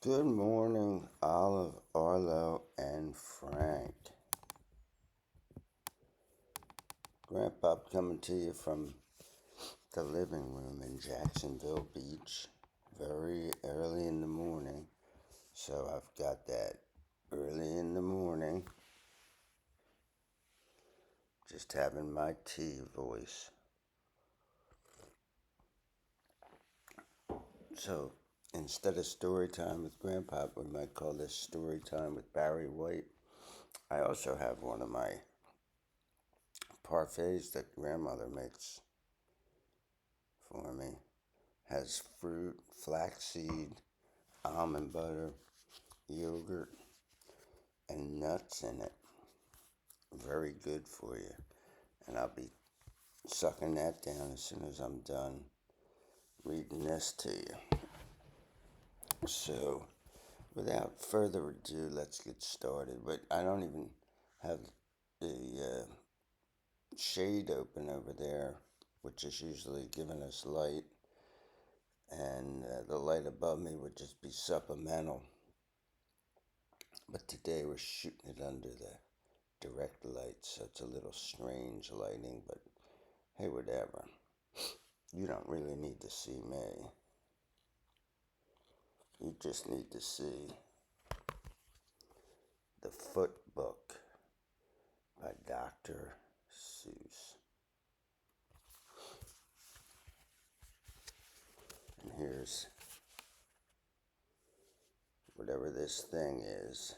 Good morning, Olive, Arlo, and Frank. Grandpa coming to you from the living room in Jacksonville Beach very early in the morning. So I've got that early in the morning, just having my tea voice. So instead of story time with Grandpa, we might call this story time with Barry White. I also have one of my parfaits that grandmother makes for me. Has fruit, flaxseed, almond butter, yogurt, and nuts in it. Very good for you. And I'll be sucking that down as soon as I'm done reading this to you. So, without further ado, let's get started. But I don't even have the shade open over there, which is usually giving us light. And the light above me would just be supplemental. But today we're shooting it under the direct light, so it's a little strange lighting, but hey, whatever. You don't really need to see me. You just need to see The Foot Book by Dr. Seuss. And here's whatever this thing is.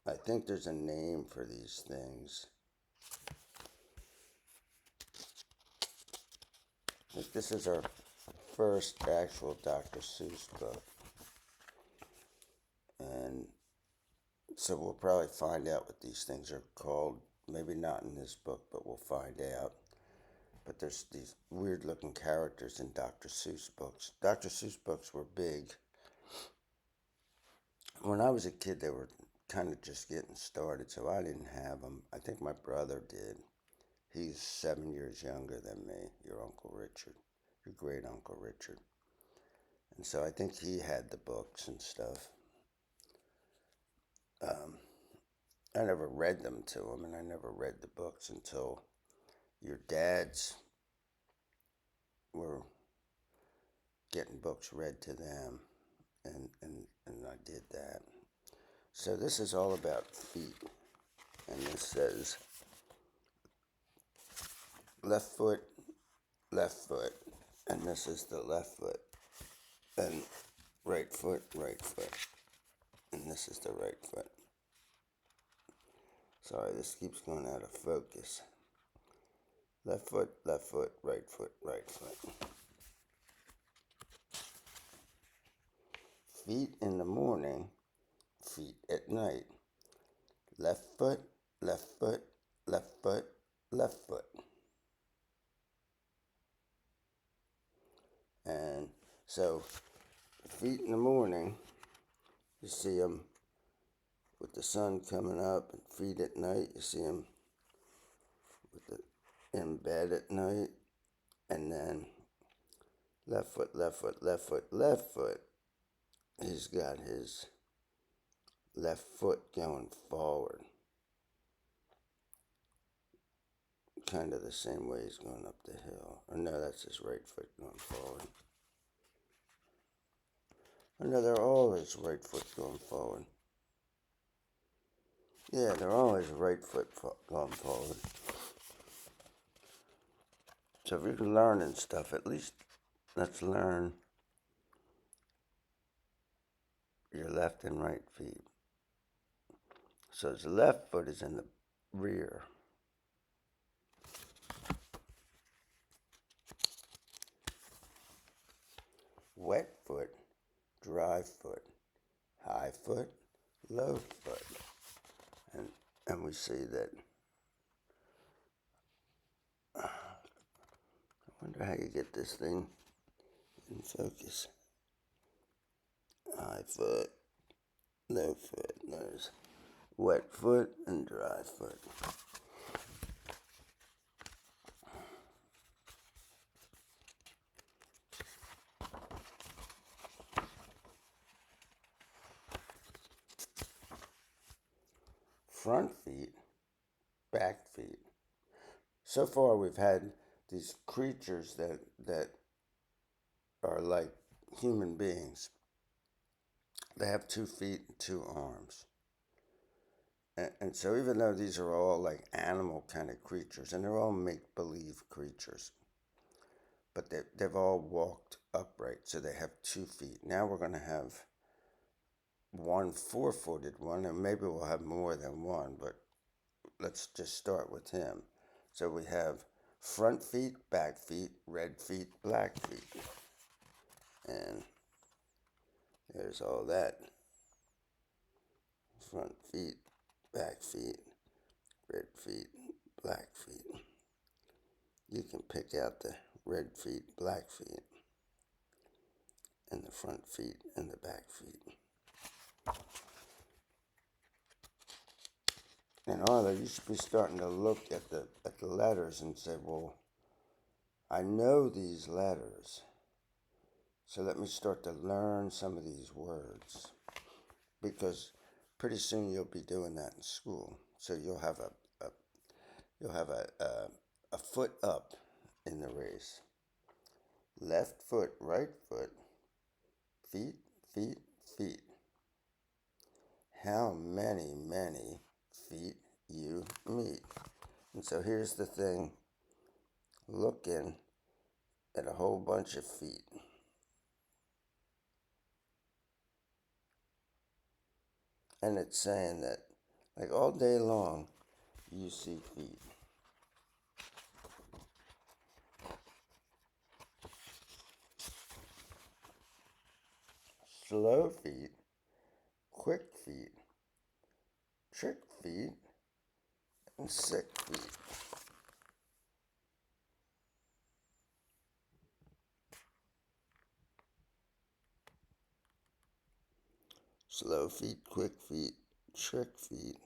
I think there's a name for these things. I think this is our first actual Dr. Seuss book. And so we'll probably find out what these things are called. Maybe not in this book, but we'll find out. But there's these weird looking characters in Dr. Seuss books. Dr. Seuss books were big. When I was a kid, they were kind of just getting started, so I didn't have them. I think my brother did. He's 7 years younger than me, your Uncle Richard, your great Uncle Richard. And so I think he had the books and stuff. I never read them to him, and I never read the books until your dads were getting books read to them, and I did that. So this is all about feet, and this says left foot, and this is the left foot, and right foot, and this is the right foot. Sorry, this keeps going out of focus. Left foot, right foot, right foot. Feet in the morning, feet at night. Left foot, left foot, left foot, left foot. And so, feet in the morning, you see them with the sun coming up, and feet at night, you see them in bed at night, and then left foot, left foot, left foot, left foot. He's got his left foot going forward, kind of the same way he's going up the hill. Or no, that's his right foot going forward. Or no, they're always right foot going forward. Yeah, they're always right foot going forward. So if you're learning stuff, at least let's learn your left and right feet. So his left foot is in the rear. Wet foot, dry foot, high foot, low foot. And we see that. I wonder how you get this thing in focus. High foot, low foot. There's wet foot and dry foot. front feet, back feet. So far, we've had these creatures that are like human beings. They have 2 feet and 2 arms. And so, even though these are all like animal kind of creatures, and they're all make believe creatures, but they've all walked upright, so they have 2 feet. Now we're going to have one 4-footed one, and maybe we'll have more than one, but let's just start with him. So we have front feet, back feet, red feet, black feet. And there's all that. Front feet, back feet, red feet, black feet. You can pick out the red feet, black feet, and the front feet and the back feet. And Arlo, you should be starting to look at the letters and say, well, I know these letters, so let me start to learn some of these words. Because pretty soon you'll be doing that in school. So you'll have a foot up in the race. Left foot, right foot, feet, feet, feet. How many feet you meet. And so here's the thing, looking at a whole bunch of feet. And it's saying that, like, all day long, you see feet. Slow feet, quick feet, trick feet, and sick feet. Slow feet, quick feet, trick feet.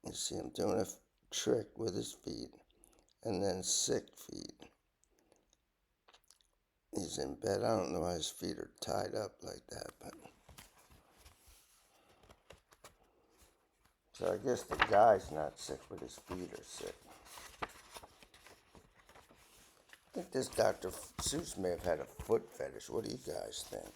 You see him doing a trick with his feet. And then sick feet. He's in bed. I don't know why his feet are tied up like that, but. So I guess the guy's not sick, but his feet are sick. I think this Dr. Seuss may have had a foot fetish. What do you guys think?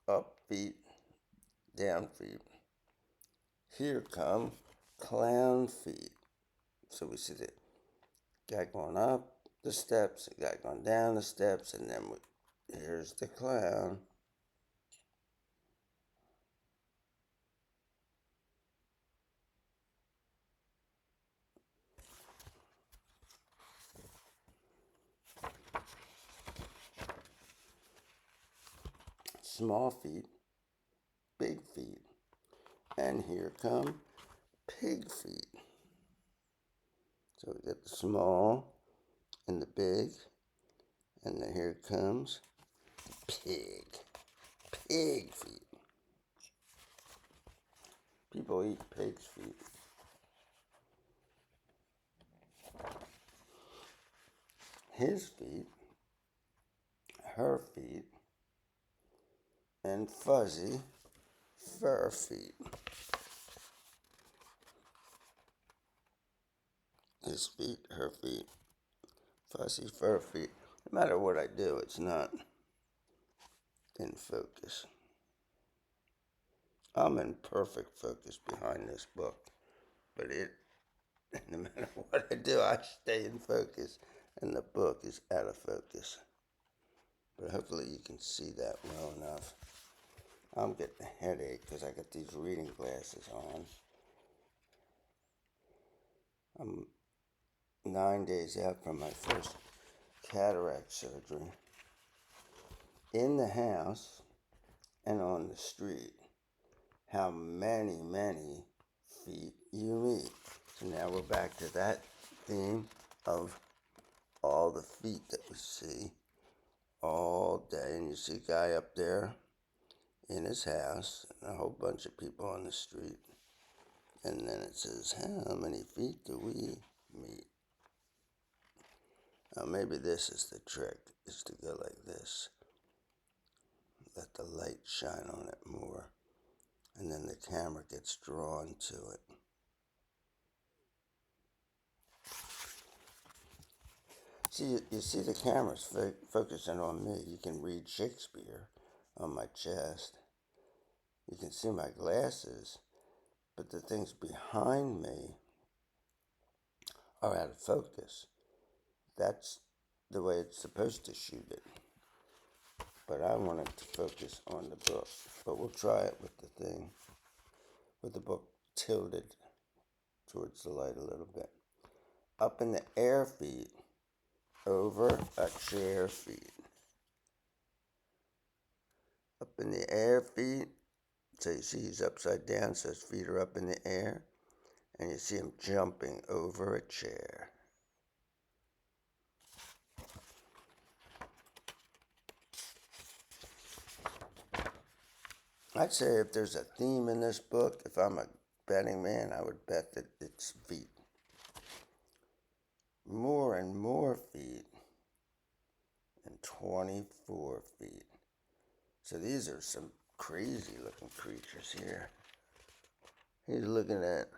Up feet, down feet. Here come clown feet. So we see the guy going up the steps, the guy going down the steps, and then here's the clown. Small feet, big feet. And here come pig feet. So we got the small and the big, and then here comes pig feet. People eat pig's feet. His feet, her feet, and fuzzy fur feet. His feet, her feet, fuzzy fur feet. No matter what I do, it's not in focus. I'm in perfect focus behind this book, but no matter what I do, I stay in focus, and the book is out of focus. But hopefully you can see that well enough. I'm getting a headache because I got these reading glasses on. I'm 9 days out from my first cataract surgery. In the house and on the street, how many feet you meet. So now we're back to that theme of all the feet that we see all day. And you see a guy up there in his house and a whole bunch of people on the street. And then it says, how many feet do we meet? Now maybe this is the trick, is to go like this. Let the light shine on it more, and then the camera gets drawn to it. See, you see the camera's focusing on me. You can read Shakespeare on my chest. You can see my glasses, but the things behind me are out of focus. That's the way it's supposed to shoot it. But I wanted to focus on the book. But we'll try it with the thing, with the book tilted towards the light a little bit. Up in the air feet, over a chair feet. Up in the air feet, so you see he's upside down, so his feet are up in the air, and you see him jumping over a chair. I'd say if there's a theme in this book, if I'm a betting man, I would bet that it's feet. More and more feet, and 24 feet. So these are some crazy looking creatures here. He's looking at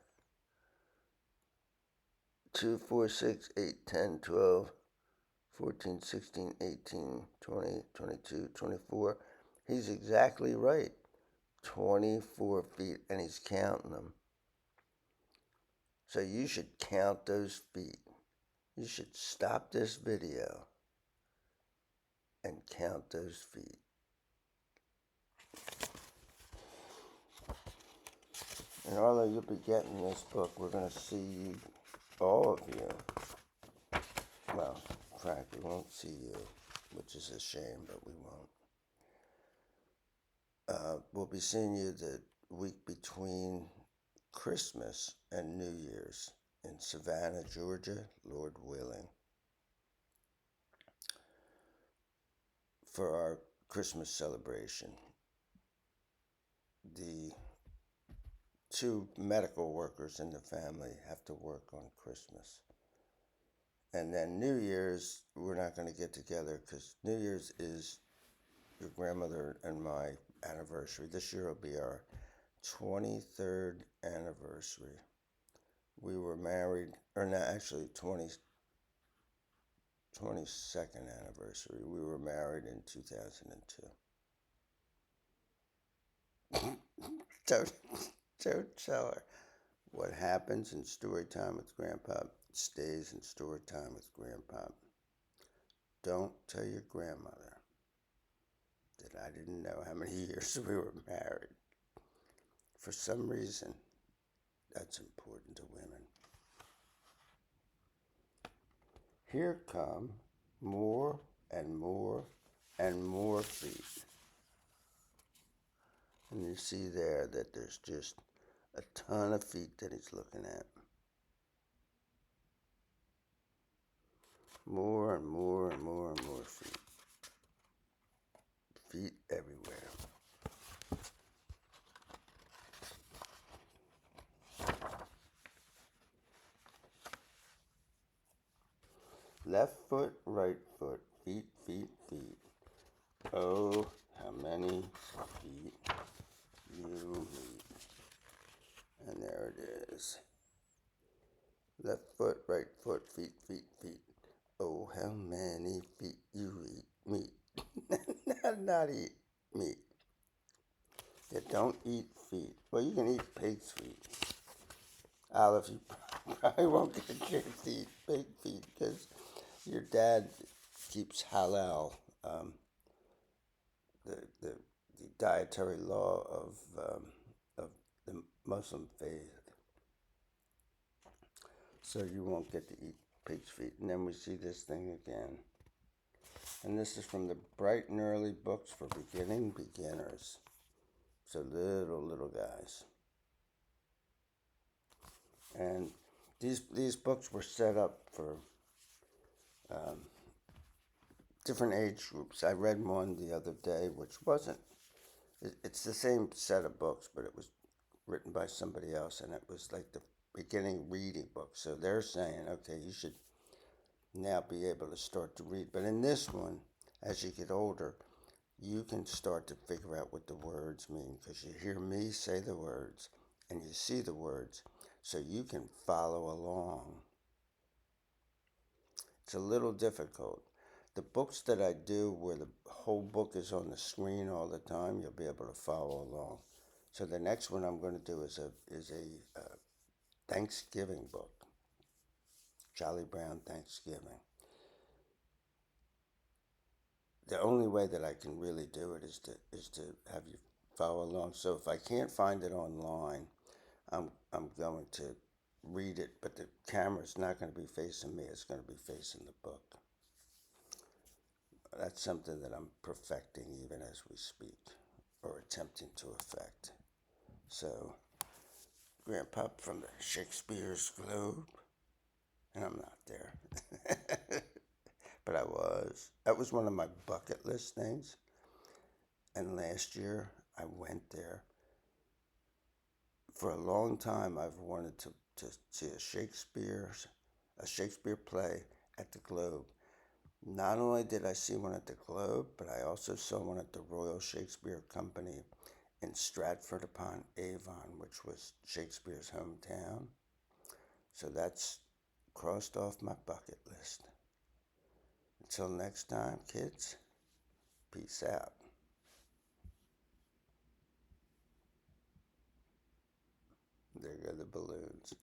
2, 4, 6, 8, 10, 12, 14, 16, 18, 20, 22, 24. He's exactly right. 24 feet, and he's counting them. So you should count those feet. You should stop this video and count those feet. And although you'll be getting this book, we're going to see all of you. Well, frankly, we won't see you, which is a shame, but we won't. We'll be seeing you the week between Christmas and New Year's in Savannah, Georgia, Lord willing, for our Christmas celebration. The 2 medical workers in the family have to work on Christmas. And then New Year's, we're not going to get together because New Year's is your grandmother and my anniversary. This year will be our 23rd anniversary. We were married, or no, actually 22nd anniversary. We were married in 2002. Don't tell her. What happens in story time with Grandpa stays in story time with Grandpa. Don't tell your grandmother that I didn't know how many years we were married. For some reason, that's important to women. Here come more and more and more feet. And you see there that there's just a ton of feet that he's looking at. More and more and more and more feet. Feet everywhere. Left foot, right foot, feet, feet, feet. Oh, how many feet you meet. And there it is. Left foot, right foot, feet, feet, feet. Oh, how many feet you eat meat. Not eat meat. You don't eat feet. Well, you can eat pig's feet. Olive, you probably won't get a chance to eat pig feet because your dad keeps halal, the dietary law of the Muslim faith. So you won't get to eat pig's feet. And then we see this thing again. And this is from the Bright and Early books for beginning beginners. So little guys. And these books were set up for different age groups. I read one the other day, which wasn't. It's the same set of books, but it was written by somebody else, and it was like the beginning reading book. So they're saying, okay, you should now be able to start to read. But in this one, as you get older, you can start to figure out what the words mean because you hear me say the words and you see the words, so you can follow along. It's a little difficult. The books that I do where the whole book is on the screen all the time, you'll be able to follow along. So the next one I'm going to do is a Thanksgiving book, Charlie Brown Thanksgiving. The only way that I can really do it is to have you follow along. So if I can't find it online, I'm going to read it, but the camera's not going to be facing me. It's going to be facing the book. That's something that I'm perfecting even as we speak, or attempting to effect. So, Grandpa from the Shakespeare's Globe, and I'm not there, but I was. That was one of my bucket list things. And last year I went there. For a long time, I've wanted to see a Shakespeare play at the Globe. Not only did I see one at the Globe, but I also saw one at the Royal Shakespeare Company in Stratford upon Avon, which was Shakespeare's hometown. So that's crossed off my bucket list. Until next time, kids, peace out. There go the balloons.